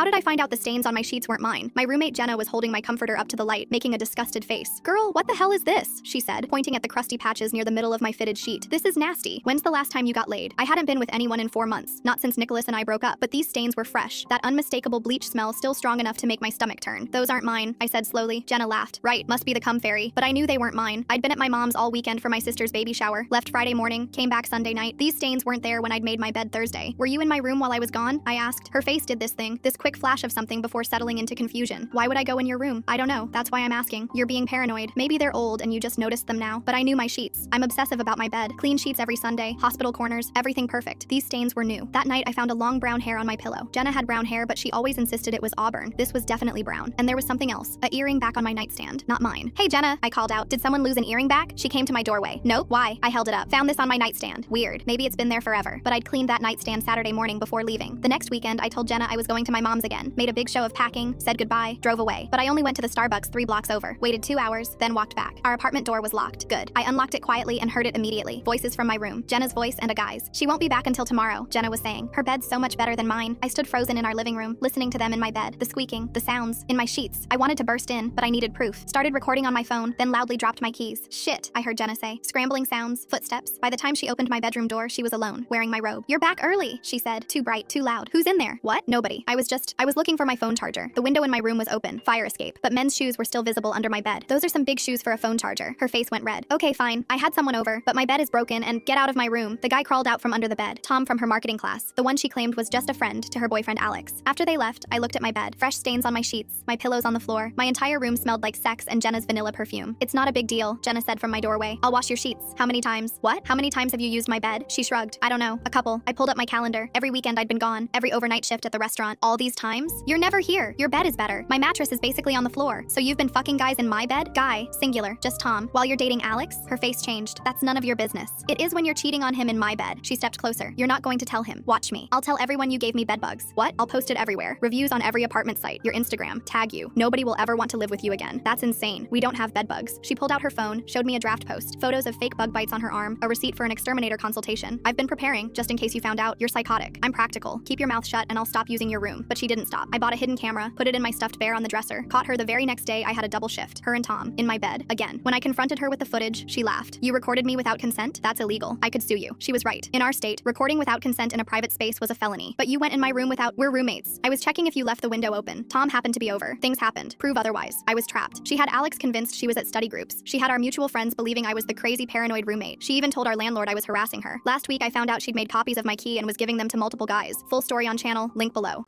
How did I find out the stains on my sheets weren't mine? My roommate Jenna was holding my comforter up to the light, making a disgusted face. Girl, what the hell is this? She said, pointing at the crusty patches near the middle of my fitted sheet. This is nasty. When's the last time you got laid? I hadn't been with anyone in 4 months, not since Nicholas and I broke up, but these stains were fresh. That unmistakable bleach smell still strong enough to make my stomach turn. Those aren't mine, I said slowly. Jenna laughed. Right, must be the cum fairy. But I knew they weren't mine. I'd been at my mom's all weekend for my sister's baby shower, left Friday morning, came back Sunday night. These stains weren't there when I'd made my bed Thursday. Were you in my room while I was gone? I asked. Her face did this thing, this quick flash of something before settling into confusion. Why would I go in your room? I don't know. That's why I'm asking. You're being paranoid. Maybe they're old and you just noticed them now. But I knew my sheets. I'm obsessive about my bed. Clean sheets every Sunday, hospital corners, everything perfect. These stains were new. That night I found a long brown hair on my pillow. Jenna had brown hair, but she always insisted it was auburn. This was definitely brown. And there was something else. A earring back on my nightstand. Not mine. Hey Jenna, I called out. Did someone lose an earring back? She came to my doorway. Nope. Why? I held it up. Found this on my nightstand. Weird. Maybe it's been there forever. But I'd cleaned that nightstand Saturday morning before leaving. The next weekend I told Jenna I was going to my mom's again. Made a big show of packing, said goodbye, drove away. But I only went to the Starbucks 3 blocks over. Waited 2 hours, then walked back. Our apartment door was locked. Good. I unlocked it quietly and heard it immediately. Voices from my room. Jenna's voice and a guy's. She won't be back until tomorrow, Jenna was saying. Her bed's so much better than mine. I stood frozen in our living room, listening to them in my bed. The squeaking, the sounds, in my sheets. I wanted to burst in, but I needed proof. Started recording on my phone, then loudly dropped my keys. Shit, I heard Jenna say. Scrambling sounds, footsteps. By the time she opened my bedroom door, she was alone, wearing my robe. You're back early, she said. Too bright, too loud. Who's in there? What? Nobody. I was looking for my phone charger. The window in my room was open, fire escape, but men's shoes were still visible under my bed. Those are some big shoes for a phone charger. Her face went red. Okay, fine. I had someone over, but my bed is broken and get out of my room. The guy crawled out from under the bed. Tom from her marketing class. The one she claimed was just a friend to her boyfriend Alex. After they left, I looked at my bed. Fresh stains on my sheets, my pillows on the floor. My entire room smelled like sex and Jenna's vanilla perfume. It's not a big deal, Jenna said from my doorway. I'll wash your sheets. How many times? What? How many times have you used my bed? She shrugged. I don't know. A couple. I pulled up my calendar. Every weekend I'd been gone. Every overnight shift at the restaurant. All these times? You're never here. Your bed is better. My mattress is basically on the floor. So you've been fucking guys in my bed? Guy, singular, just Tom. While you're dating Alex? Her face changed. That's none of your business. It is when you're cheating on him in my bed. She stepped closer. You're not going to tell him. Watch me. I'll tell everyone you gave me bed bugs. What? I'll post it everywhere. Reviews on every apartment site. Your Instagram. Tag you. Nobody will ever want to live with you again. That's insane. We don't have bed bugs. She pulled out her phone, showed me a draft post, photos of fake bug bites on her arm, a receipt for an exterminator consultation. I've been preparing, just in case you found out. You're psychotic. I'm practical. Keep your mouth shut and I'll stop using your room. But she didn't stop. I bought a hidden camera, put it in my stuffed bear on the dresser, caught her the very next day. I had a double shift. Her and Tom, in my bed, again. When I confronted her with the footage, she laughed. You recorded me without consent? That's illegal. I could sue you. She was right. In our state, recording without consent in a private space was a felony. But you went in my room without. We're roommates. I was checking if you left the window open. Tom happened to be over. Things happened. Prove otherwise. I was trapped. She had Alex convinced she was at study groups. She had our mutual friends believing I was the crazy paranoid roommate. She even told our landlord I was harassing her. Last week I found out she'd made copies of my key and was giving them to multiple guys. Full story on channel, link below.